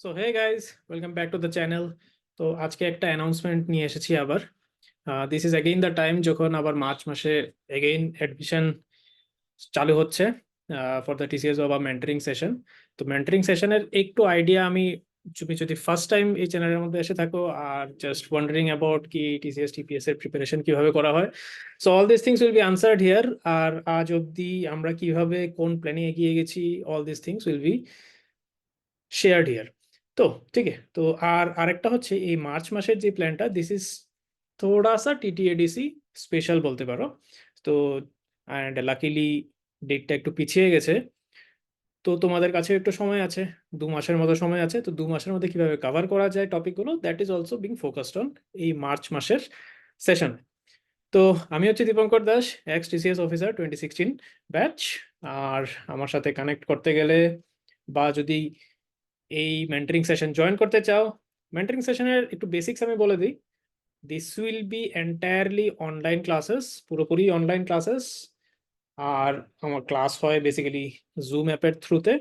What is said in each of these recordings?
So hey guys, welcome back to the channel. তো আজকে একটা অ্যানাউন্সমেন্ট নিয়ে এসেছি আবার। This is again the time যখন আবার মার্চ মাসে এগেইন অ্যাডমিশন চালু হচ্ছে ফর দ্য টিসিএস বা মেন্টরিং সেশন। তো মেন্টরিং সেশনের একটু আইডিয়া আমি, তুমি যদি ফার্স্ট টাইম এই চ্যানেলের মধ্যে এসে থাকো আর জাস্ট ওয়ান্ডারিং অ্যাবাউট কি টিসিএস টিপিএস এর প্রিপারেশন কিভাবে করা হয়, so all this things will be answered here. আর আজ অবধি আমরা কিভাবে কোন প্ল্যানে এগিয়ে গেছি, all this things will be shared here. তো ঠিক আছে। তো আর আরেকটা হচ্ছে এই মার্চ মাসের যে প্ল্যানটা, দিস ইজ থোড়া সা টিটিএডিসি স্পেশাল বলতে পারো। তো অ্যান্ড লাকিলি ডেটটা একটু পিছিয়ে গেছে। তো তোমাদের কাছে একটু সময় আছে, 2 মাসের মতো সময় আছে। তো 2 মাসের মধ্যে কিভাবে কভার করা যায় টপিকগুলো, that is also being focused on এই মার্চ মাসের সেশন। তো আমি হচ্ছে Dipankar Das, ex TCS officer 2016 batch. আর আমার সাথে কানেক্ট করতে গেলে বা যদি এই মেন্টরিং সেশন জয়েন করতে চাও, মেন্টরিং সেশনের একটু বেসিক্স আমি বলে দিই। This will be entirely online classes, পুরোপুরি অনলাইন ক্লাসেস। আর আমার ক্লাস হয় বেসিক্যালি জুম অ্যাপের থ্রুতে।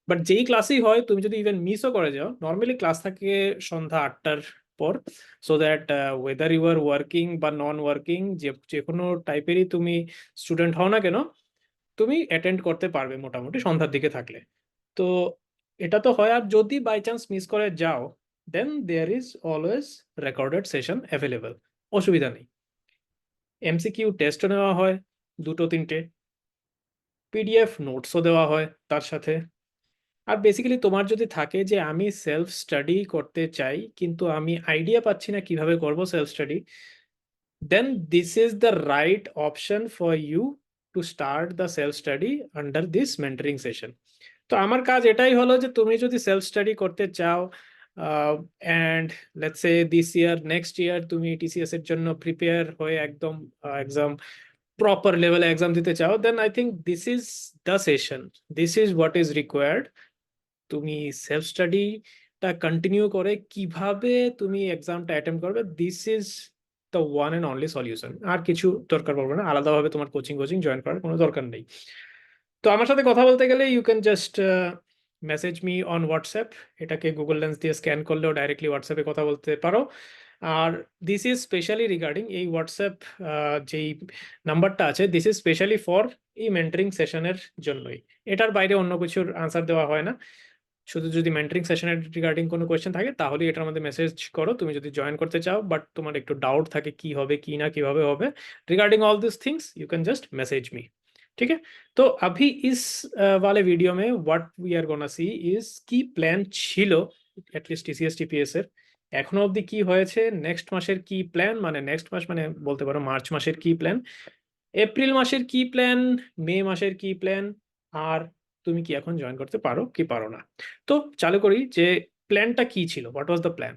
বাট যেই ক্লাসই হয়, তুমি যদি ইভেন মিসও করে যাও, নর্মালি ক্লাস থাকে সন্ধ্যা 8টার পর। So that whether you are working বা নন ওয়ার্কিং, যে যে কোনো টাইপেরই তুমি স্টুডেন্ট হও না কেন, তুমি অ্যাটেন্ড করতে পারবে মোটামুটি সন্ধ্যার দিকে থাকলে। তো এটা তো হয়। আর যদি বাই চান্স মিস করে যাও, then there is always recorded session available, অসুবিধা নেই। এমসিকিউ টেস্টও নেওয়া হয়, 2-3টে। পিডিএফ নোটসও দেওয়া হয় তার সাথে। আর বেসিক্যালি তোমার যদি থাকে যে আমি সেলফ স্টাডি করতে চাই কিন্তু আমি আইডিয়া পাচ্ছি না কিভাবে করব self study, then this is the right option for you to start the self study under this mentoring session. তো আমার কাজ এটাই হলো যে তুমি যদি সেলফ স্টাডি করতে চাও and let's say this year next year তুমি টিসিএস এর জন্য প্রিপেয়ার হয়ে একদম এক্সাম প্রপার লেভেলে এক্সাম দিতে চাও, then I think this is the session, this is what is required. তুমি সেলফ স্টাডিটা কন্টিনিউ করে কিভাবে তুমি এক্সামটা অ্যাটেম্প করবে, this is the one and only solution. আর কিছু দরকার পড়বে না, আলাদাভাবে তোমার কোচিং কোচিং জয়েন করার কোনো দরকার নেই। তো আমার সাথে কথা বলতে গেলে you can just message me on WhatsApp. এটাকে গুগল লেন্স দিয়ে স্ক্যান করলেও ডাইরেক্টলি হোয়াটসঅ্যাপে কথা বলতে পারো। আর দিস ইজ স্পেশালি রিগার্ডিং এই হোয়াটসঅ্যাপ যেই নাম্বারটা আছে, দিস ইজ স্পেশালি ফর এই মেন্টরিং সেশনের জন্যই। এটার বাইরে অন্য কিছুর আনসার দেওয়া হয় না। শুধু যদি মেন্টরিং সেশনের রিগার্ডিং কোনো কোয়েশ্চেন থাকে তাহলে এটার মধ্যে মেসেজ করো, তুমি যদি জয়েন করতে চাও বাট তোমার একটু ডাউট থাকে কি হবে কি না কিভাবে হবে regarding all this things, you can just message me. ठीक है। तो अभी इस वाले वीडियो में what we are gonna see is কি প্ল্যান ছিল অ্যাটলিস্ট টিসিএস টিপিএস এর এখনো অবধি কি হয়েছে, নেক্সট মাসের কি প্ল্যান, মানে নেক্সট মাস মানে বলতে পারো মার্চ মাসের কি প্ল্যান, এপ্রিল মাসের কি প্ল্যান, মে মাসের কি প্ল্যান, আর তুমি কি এখন জয়েন করতে পারো কি পারো না। তো চালু করি যে প্ল্যানটা কি ছিল, what was the plan.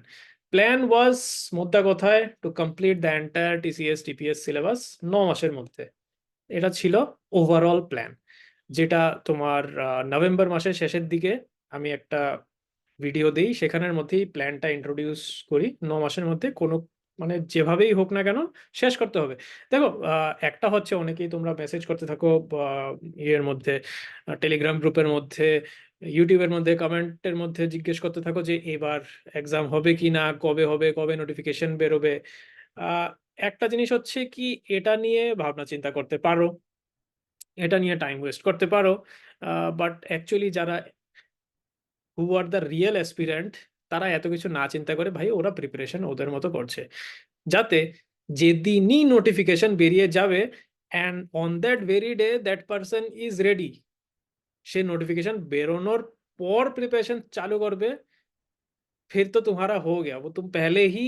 Plan was, মোদ্দা কথায়, to complete the entire TCS TPS syllabus 9 মাসের মধ্যে। এটা ছিল ওভারঅল প্ল্যান, যেটা তোমার নভেম্বর মাসের শেষের দিকে আমি একটা ভিডিও দিই, সেখানের মধ্যেই প্ল্যানটা ইন্ট্রোডিউস করি। 9 মাসের মধ্যে কোনো মানে যেভাবেই হোক না কেন শেষ করতে হবে। দেখো, একটা হচ্ছে অনেকেই তোমরা মেসেজ করতে থাকো ইয়ের মধ্যে, টেলিগ্রাম গ্রুপের মধ্যে, ইউটিউবের মধ্যে কমেন্টের মধ্যে জিজ্ঞেস করতে থাকো যে এবার এক্সাম হবে কি না, কবে হবে, কবে নোটিফিকেশন বেরোবে। আহ, একটা জিনিস হচ্ছে কি, এটা নিয়ে ভাবনা চিন্তা করতে পারো, এটা নিয়ে টাইম ওয়েস্ট করতে পারো, বাট অ্যাকচুয়ালি যারা হু আর দ্য রিয়েল অ্যাসপিরেন্ট, তারা এত কিছু না চিন্তা করে ভাই ওরা প্রিপারেশন ওদের মতো করছে, যাতে যেদিনই নোটিফিকেশন বেরিয়ে যাবে and on that very day that person is ready, সে নোটিफिकेशन বেরোনোর পর प्रिपरेशन चालू করবে। फिर तो तुम्हारा हो गया, वो तुम पहले ही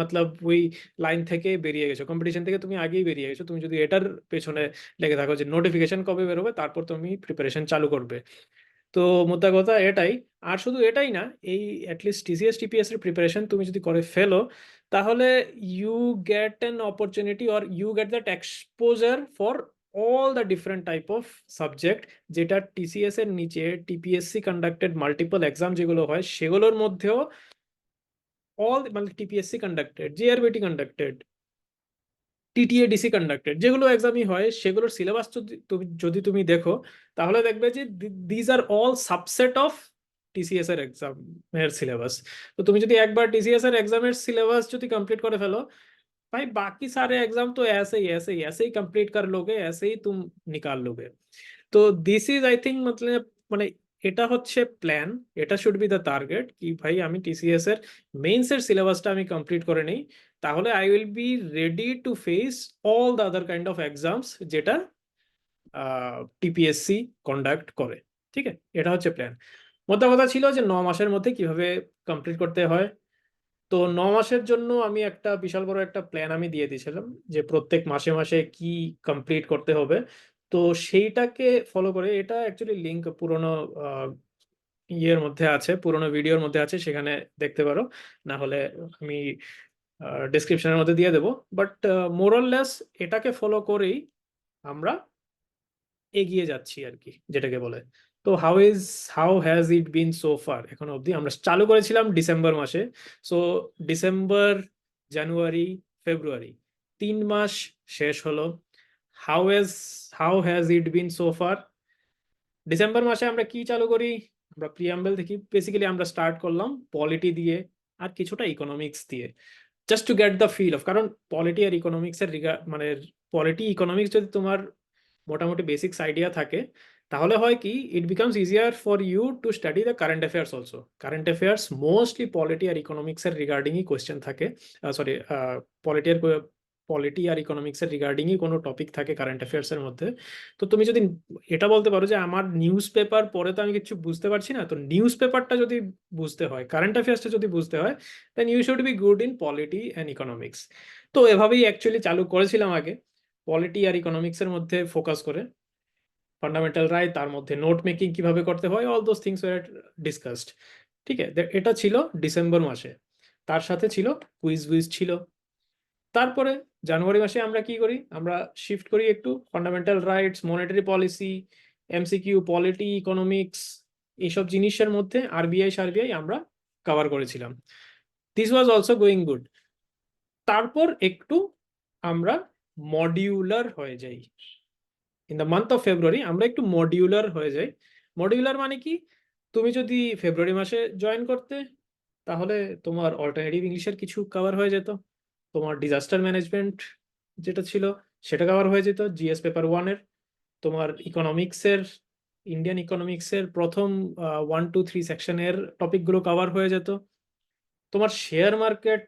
मतलब ওই লাইন থেকে বেরিয়ে গেছো, কম্পিটিশন থেকে তুমি আগেই বেরিয়ে গেছো। তুমি যদি এটার পেছনে লেগে থাকো যে নোটিফিকেশন কবে বেরোবে তারপর তুমি প্রিপারেশন চালু করবে, তো মোদ্দা কথা এটাই। আর শুধু এটাই না, এই অ্যাটলিস্ট টিসিএস টিপিএস এর প্রিপারেশন তুমি যদি করে ফেলো, তাহলে you get an opportunity or you get that exposure for all the different type of subject, যেটা টিসিএস এর নিচে টিপিএসসি কন্ডাক্টেড মাল্টিপল এক্সাম যেগুলো হয় সেগুলোর মধ্যেও অল মানে TPSC conducted, GRBT conducted, TTADC conducted যেগুলো এক্সামই হয় সেগুলোর সিলেবাস যদি তুমি দেখো, তাহলে দেখবে যে these are all subset of TCS এর এক্সামের সিলেবাস। তো তুমি যদি একবার টিসিএস এর এক্সামের সিলেবাস যদি কমপ্लीट করে ফেলো, भाई बाकी सारे एग्जाम तो ऐसे ही कंप्लीट कर लोगे, ऐसे ही तुम निकाल लोगे। তো দিস ইজ আই থিঙ্ক মতলব মানে এটা হচ্ছে প্ল্যান, এটা শুড বি দ্য টার্গেট কি ভাই আমি টিসিএস এর মেইনস এর সিলেবাসটা আমি কমপ্লিট করে নেই, তাহলে I will be ready to face all the other kind of exams যেটা টিপিএসসি কন্ডাক্ট করে। ঠিক আছে, এটা হচ্ছে প্ল্যান। মোদ্দা কথা ছিল যে 9 মাসের মধ্যে কিভাবে কমপ্লিট করতে হয়। তো 9 মাসের জন্য আমি একটা বিশাল বড় একটা প্ল্যান আমি দিয়ে দিয়েছিলাম যে প্রত্যেক মাসে মাসে কি কমপ্লিট করতে হবে। তো সেইটাকে ফলো করে, এটা অ্যাকচুয়ালি লিঙ্ক পুরোনো আহ, ইয়ের মধ্যে আছে, পুরোনো ভিডিওর মধ্যে আছে, সেখানে দেখতে পারো, না হলে আমি ডেসক্রিপশনের মধ্যে দিয়ে দেবো। বাট মোরলেস এটাকে ফলো করেই আমরা এগিয়ে যাচ্ছি আর কি, যেটাকে বলে। তো how has it bin so far এখন অবধি? আমরা চালু করেছিলাম ডিসেম্বর মাসে। সো ডিসেম্বর, জানুয়ারি, ফেব্রুয়ারি, 3 মাস শেষ হলো। How has how has it bin so far? December মাসে আমরা কি চালু করি? আমরা প্রিয়াম্বল দেখি, বেসিক্যালি আমরা স্টার্ট করলাম পলিটি দিয়ে আর কিছুটা ইকোনমিক্স দিয়ে, just to get the feel of. কারণ পলিটি আর ইকোনমিক্স এর মানে পলিটি ইকোনমিক্স যদি তোমার মোটামুটি বেসিক্স আইডিয়া থাকে, তাহলে হয় কি, it becomes easier for you to study the current affairs also. Current affairs mostly polity আর ইকোনমিক্স এর রিগার্ডিংই কোয়েশ্চেন থাকে, সরি, পলিটি আর পলিটি আর ইকোনমিক্স এর রিগার্ডিংই কোনো টপিক থাকে কারেন্ট অ্যাফেয়ার্স এর মধ্যে। তো তুমি যদি এটা বলতে পারো যে আমার নিউজ পেপার পড়ে তো আমি কিছু বুঝতে পারছি না, তো নিউজ পেপারটা যদি বুঝতে হয়, কারেন্ট অ্যাফেয়ার্সটা যদি বুঝতে হয়, then you should be good in polity and economics. তো এভাবেই অ্যাকচুয়ালি চালু করেছিলাম আগে, পলিটি আর ইকোনমিক্স এর মধ্যে ফোকাস করে। ফান্ডামেন্টাল রাইট, তার মধ্যে নোট মেকিং কিভাবে করতে হয়, all those things war discussed. ঠিক আছে, এটা ছিল ডিসেম্বর মাসে। তার সাথে ছিল কুইজ ছিল। তারপরে জানুয়ারি মাসে আমরা কি করি? আমরা শিফট করি একটু fundamental rights, monetary policy, MCQ, polity, economics, এইসব জিনিসের মধ্যে আরবিআই আমরা কভার করেছিলাম। This was also going good. তারপর একটু আমরা মডিউলার হয়ে যাই। In the month of February আমরা একটু মডিউলার হয়ে যাই। মডিউলার মানে কি? তুমি যদি ফেব্রুয়ারি মাসে জয়েন করতে, তাহলে তোমার অল্টারনেটিভ ইংলিশের কিছু কভার হয়ে যেত, তোমার ডিজাস্টার ম্যানেজমেন্ট যেটা ছিল সেটা কভার হয়ে যেত জিএস পেপার 1-এর, তোমার ইকোনমিক্সের, ইন্ডিয়ান ইকোনমিক্সের প্রথম 1 2 3 সেকশনের টপিকগুলো কভার হয়ে যেত, তোমার শেয়ার মার্কেট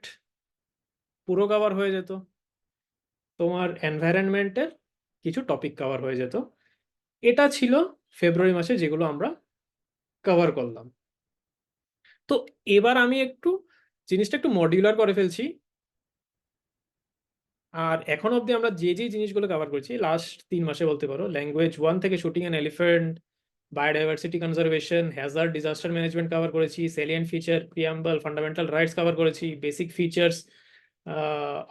পুরো কভার হয়ে যেত, তোমার এনভায়রনমেন্টের কিছু টপিক কভার হয়ে যেত। এটা ছিল ফেব্রুয়ারি মাসে যেগুলো আমরা কভার করলাম। তো এবার আমি একটু জিনিসটা একটু মডিউলার করে ফেলছি। আর এখন অবধি আমরা যে যে জিনিসগুলো কভার করছি লাস্ট 3 মাসে বলতে পারো, ল্যাঙ্গুয়েজ 1 থেকে shooting an elephant, biodiversity conservation, hazard, disaster management cover করেছি, salient feature, preamble, fundamental rights cover করেছি, basic features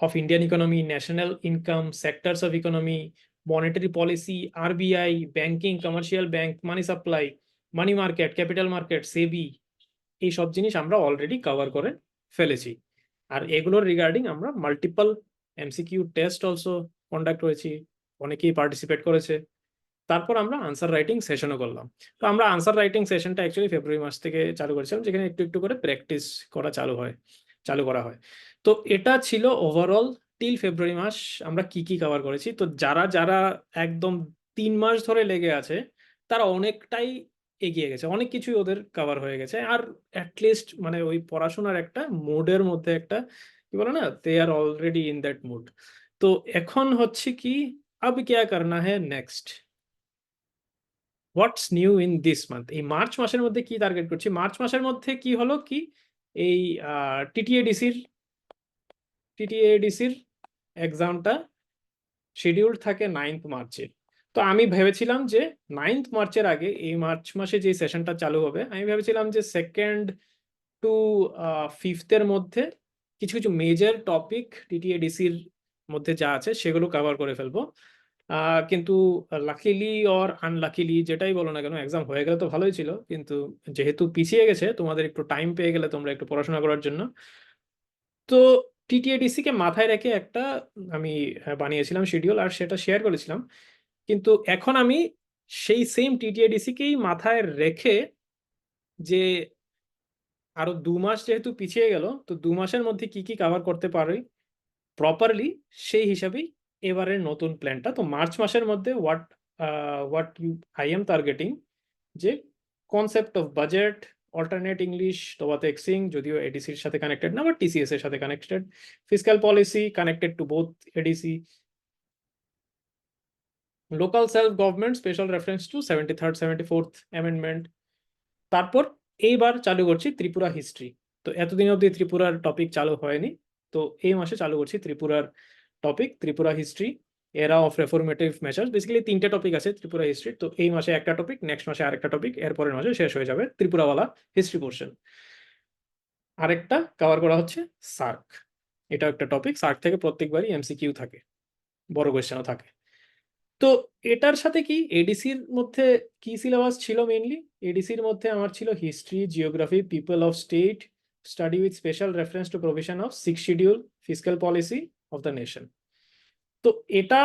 of Indian economy, national income, sectors of economy, monetary policy, RBI, banking, commercial bank, money supply, money market, capital market, SEBI, এই সব জিনিস আমরা already cover করে ফেলেছি। আর এগুলোর regarding আমরা multiple MCQ test also conduct করেছি, অনেকেই পার্টিসিপেট করেছে। তারপর আমরা আনসার রাইটিং সেশনও করলাম। তো আমরা আনসার রাইটিং সেশনটা অ্যাকচুয়ালি ফেব্রুয়ারি মাস থেকে চালু করেছিলাম, যেখানে একটু একটু করে প্র্যাকটিস করা চালু করা হয়। তো এটা ছিল ওভারঅল টিল ফেব্রুয়ারি মাস আমরা কি কি কভার করেছি। তো যারা যারা একদম 3 মাস ধরে লেগে আছে, তারা অনেকটাই এগিয়ে গেছে, অনেক কিছুই ওদের কভার হয়ে গেছে। আর অ্যাটলিস্ট মানে ওই পড়াশোনার একটা মুডের মধ্যে একটা, কি বলে না, দে আর অলরেডি ইন দ্যাট মুড। তো এখন হচ্ছে কি, আব ক্যা করনা হ্যায় next, what's new in this month? এই মার্চ মাসের মধ্যে কি টার্গেট করছি? মার্চ মাসের মধ্যে কি হলো কি, এই টিটিএডিসির টিটিএডিসির এক্সামটা শিডিউল থাকে 9th মার্চে। তো আমি ভেবেছিলাম যে 9th মার্চের আগে, এই মার্চ মাসে যে সেশনটা চালু হবে, আমি ভেবেছিলাম যে 2nd টু 5th-এর মধ্যে কিছু কিছু মেজর টপিক টিটিএডিসির মধ্যে যা আছে সেগুলো কভার করে ফেলবো। কিন্তু লাকিলি অর আনলাকিলি যেটাই বলো না কেন, এক্সাম হয়ে গেলে তো ভালোই ছিল, কিন্তু যেহেতু পিছিয়ে গেছে, তোমাদের একটু টাইম পেয়ে গেলে তোমরা একটু পড়াশোনা করার জন্য, তো টিটিএডিসি কে মাথায় রেখে একটা আমি বানিয়েছিলাম শিডিউল, আর সেটা শেয়ার করেছিলাম। কিন্তু এখন আমি সেই সেম টিটিএডিসি কেই মাথায় রেখে যে আরো 2 মাস যেহেতু পিছিয়ে গেল, তো 2 মাসের মধ্যে কি কি কভার করতে পারি প্রপারলি, সেই হিসাবেই এবারের নতুন প্ল্যানটা। তো মার্চ মাসের মধ্যে আই এম টার্গেটিং যে concept of budget, alternate English, তোবাতে এক্সিং যদিও এডিসির সাথে কানেক্টেড না বাট টিসিএস এর সাথে connected, fiscal policy connected to both ADC, local self government special reference to 73rd 74th amendment. তারপর এইবার চালু করছি ত্রিপুরা হিস্ট্রি। তো এতদিন অবধি ত্রিপুরার টপিক চালু হয়নি, তো এই মাসে চালু করছি ত্রিপুরার topic, Tripura history era of reformative measures. Basically 3টে টপিক আছে ত্রিপুরা হিস্ট্রি, তো এই মাসে একটা টপিক, নেক্সট মাসে আরেকটা টপিক, এরপরের মাসে শেষ হয়ে যাবে ত্রিপুরাওয়ালা হিস্ট্রি পোর্শন। আরেকটা কভার করা হচ্ছে সার্ক, এটা একটা টপিক, সার্ক থেকে প্রত্যেকবারই এমসিকিউ থাকে, বড় কোয়েশ্চেনও থাকে। তো এটার সাথে কি এডিসির মধ্যে কি সিলেবাস ছিল মেইনলি? এডিসির মধ্যে আমার ছিল history, geography, people of state, study with special reference two provision of 6th schedule, fiscal policy of the nation. তো এটা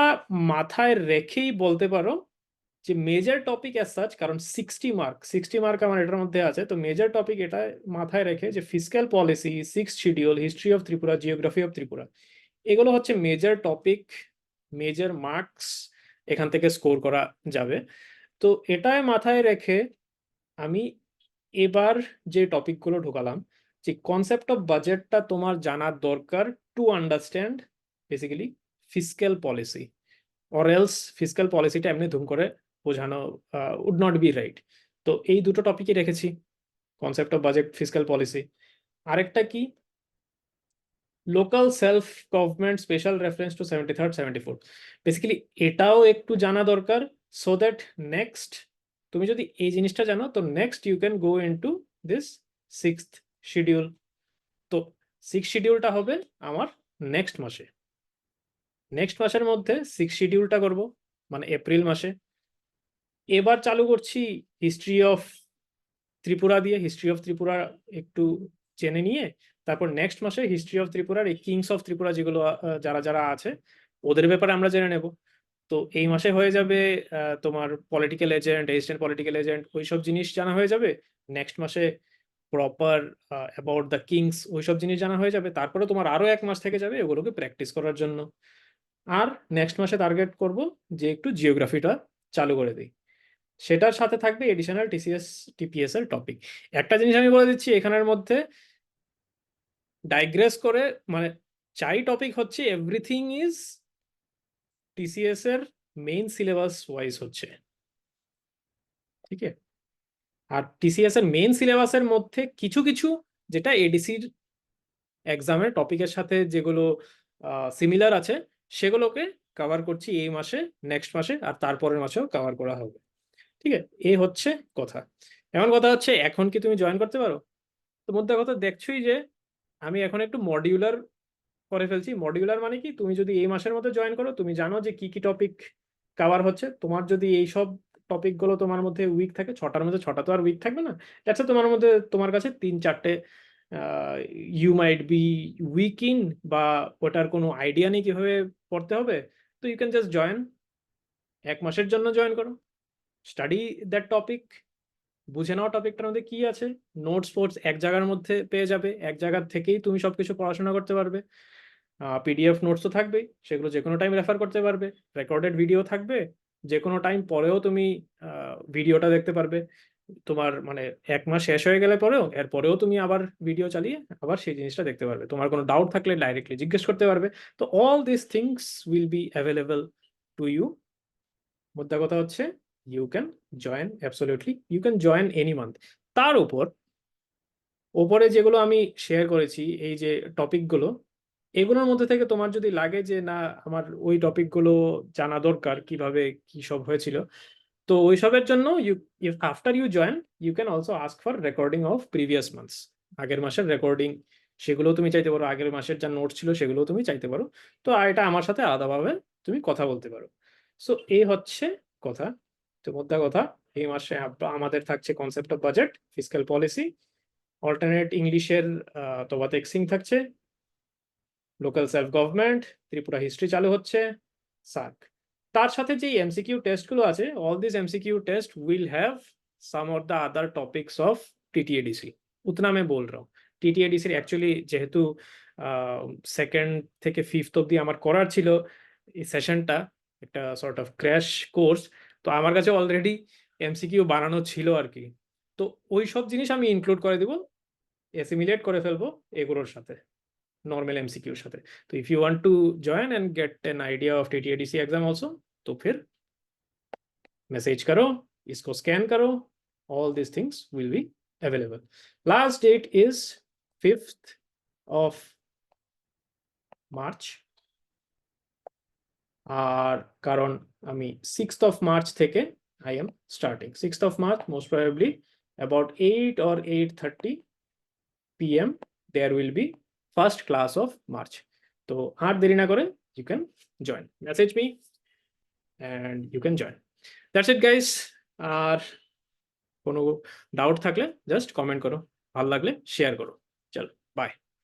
মাথায় রেখেই বলতে পারো যে মেজর টপিক অ্যাজ সাচ, কারণ 60 মার্ক আমার এটার মধ্যে আছে, তো মেজর টপিক এটা মাথায় রেখে যে fiscal policy, 6th schedule, history of Tripura, geography of Tripura, এগুলো হচ্ছে মেজর টপিক, মেজর মার্কস এখান থেকে স্কোর করা যাবে। তো এটাই মাথায় রেখে আমি এবার যে টপিকগুলো ঢোকালাম, যে কনসেপ্ট অফ বাজেটটা তোমার জানার দরকার to understand basically fiscal policy, or else fiscal পলিসিটা এমনি ধুম করে বোঝানো উড নট বি রাইট। তো এই দুটো টপিকই রেখেছি, concept of budget, fiscal policy. আরেকটা কি, local self government special reference to 73rd 74th, basically এটাও একটু জানা দরকার, সো দ্যাট নেক্সট তুমি যদি এই জিনিসটা জানো, তো next you can go into this 6th schedule. তো 6th শিডিউলটা হবে আমার নেক্সট মাসে, নেক্সট মাসের মধ্যে 6th শিডিউলটা করব, মানে এপ্রিল মাসে। এবার চালু করছি হিস্ট্রি অফ ত্রিপুরা দিয়ে, হিস্ট্রি অফ ত্রিপুরা একটু জেনে নিয়ে তারপর নেক্সট মাসে হিস্ট্রি অফ ত্রিপুরার এই কিংস অফ ত্রিপুরা যেগুলো যারা যারা আছে ওদের ব্যাপারে আমরা জেনে নেব। তো এই মাসে হয়ে যাবে তোমার পলিটিক্যাল এজেন্ট, এজিস্ট্যান্ট পলিটিক্যাল এজেন্ট, ওইসব জিনিস জানা হয়ে যাবে। নেক্সট মাসে প্রপার অ্যাবাউট দ্য কিংস ওইসব জিনিস জানা হয়ে যাবে। তারপরে তোমার আরো 1 মাস থেকে যাবে এগুলোকে প্র্যাকটিস করার জন্য। আর নেক্সট মাসে টার্গেট করব যে একটু জিওগ্রাফিটা চালু করে দিই, সেটার সাথে থাকবে এডিশনাল টিসিএস টিপিএস এর টপিক। একটা জিনিস আমি বলে দিচ্ছি এখানের মধ্যে, ডাইগ্রেস করে মানে চাই টপিক হচ্ছে এভরিথিং ইজ টিসিএস এর মেইন সিলেবাস ওয়াইজ হচ্ছে, ঠিক আছে? আর টিসিএস এর মেইন সিলেবাসের মধ্যে কিছু কিছু যেটা এডিসির এক্সামের টপিকের সাথে যেগুলো সিমিলার আছে সেগুলোকে কভার করছি এই মাসে, নেক্সট মাসে, আর তারপরের মাসেও কভার করা হবে। ঠিক আছে, এই হচ্ছে কথা। এমন কথা হচ্ছে এখন কি তুমি জয়েন করতে পারো? তো মধ্যে কথা দেখছোই যে আমি এখন একটু মডিউলার করে ফেলছি। মডিউলার মানে কি, তুমি যদি এই মাসের মধ্যে জয়েন করো তুমি জানো যে কি কি টপিক কভার হচ্ছে। তোমার যদি এই সব টপিক গুলো তোমার মধ্যে উইক থাকে, 6টার মধ্যে 6টা তো আর উইক থাকবে না, দেখছো তোমার মধ্যে তোমার কাছে 3-4টে you might be weak in, বা ওটার কোনো আইডিয়া নেই কিভাবে পড়তে হবে, তো ইউ ক্যান জাস্ট জয়েন, 1 মাসের জন্য জয়েন করো, স্টাডি দ্যাট টপিক, বুঝে নাও টপিকটার মধ্যে কি আছে। নোটস ফোটস এক জায়গার মধ্যে পেয়ে যাবে, এক জায়গার থেকেই তুমি সবকিছু পড়াশোনা করতে পারবে। পিডিএফ নোটস তো থাকবেই, সেগুলো যে কোনো টাইম রেফার করতে পারবে। রেকর্ডেড ভিডিও থাকবে, যে কোনো টাইম পরেও তুমি ভিডিওটা দেখতে পারবে। তোমার মানে 1 মাস শেষ হয়ে গেলে পরেও এর পরেও তুমি আবার ভিডিও চালিয়ে আবার সেই জিনিসটা দেখতে পারবে। তোমার কোনো ডাউট থাকলে ডাইরেক্টলি জিজ্ঞেস করতে পারবে। তো all this things will be available to you. মোদ্দা কথা হচ্ছে you can join, absolutely you can join any month. তার উপর ওপরে যেগুলো আমি শেয়ার করেছি এই যে টপিকগুলো, এগুলোর মধ্যে থেকে তোমার যদি লাগে যে না আমার ওই টপিকগুলো জানা দরকার কিভাবে কি সব হয়েছিল, তো ওইসবের জন্য you after you join you can also ask for recording of previous months, আগের মাসের রেকর্ডিং, সেগুলো তুমি চাইতে পারো। আগের মাসের যা নোট ছিল সেগুলো তুমি চাইতে পারো। তো আর এটা আমার সাথে আলাদাভাবে তুমি কথা বলতে পারো। সো এই হচ্ছে কথা। তো মোদ্দা কথা, এই মাসে আমাদের থাকছে concept of budget, fiscal policy, alternate ইংলিশের তোবাতে এক্সিং থাকছে, local self government, Tripura history চালু হচ্ছে, সার্ক। তার সাথে যে এমসিকিউ টেস্টগুলো আছে, all this MCQ test will have some of the other topics of TTADC, उतना मैं बोल रहा हूँ। TTADC एक्चुअली যেহেতু সেকেন্ড থেকে ফিফথ অব্দি আমার করার ছিল এই সেশনটা, একটা সর্ট অফ ক্র্যাশ কোর্স, তো আমার কাছে অলরেডি এমসিকিউ বানানো ছিল আর কি। তো ওই সব জিনিস আমি ইনক্লুড করে দিব, অ্যাসিমিলেট করে ফেলবো এগুলোর সাথে, নর্মাল এমসিকিউর সাথে। তো if you want to join and get an idea of TTADC exam also, तो फिर मैसेज करो, इसको स्कैन करो, all these things will be available. Last date is 5th of March, আর কারণ আমি 6th of March থেকে I am starting 6th of March, most probably about 8 or 8:30 PM there will be first class of March. তো আর দেরি না করে you can join, message me and you can join. That's it guys. আর কোনো doubt থাকলে just comment করো, ভালো লাগলে share করো। চলো বাই।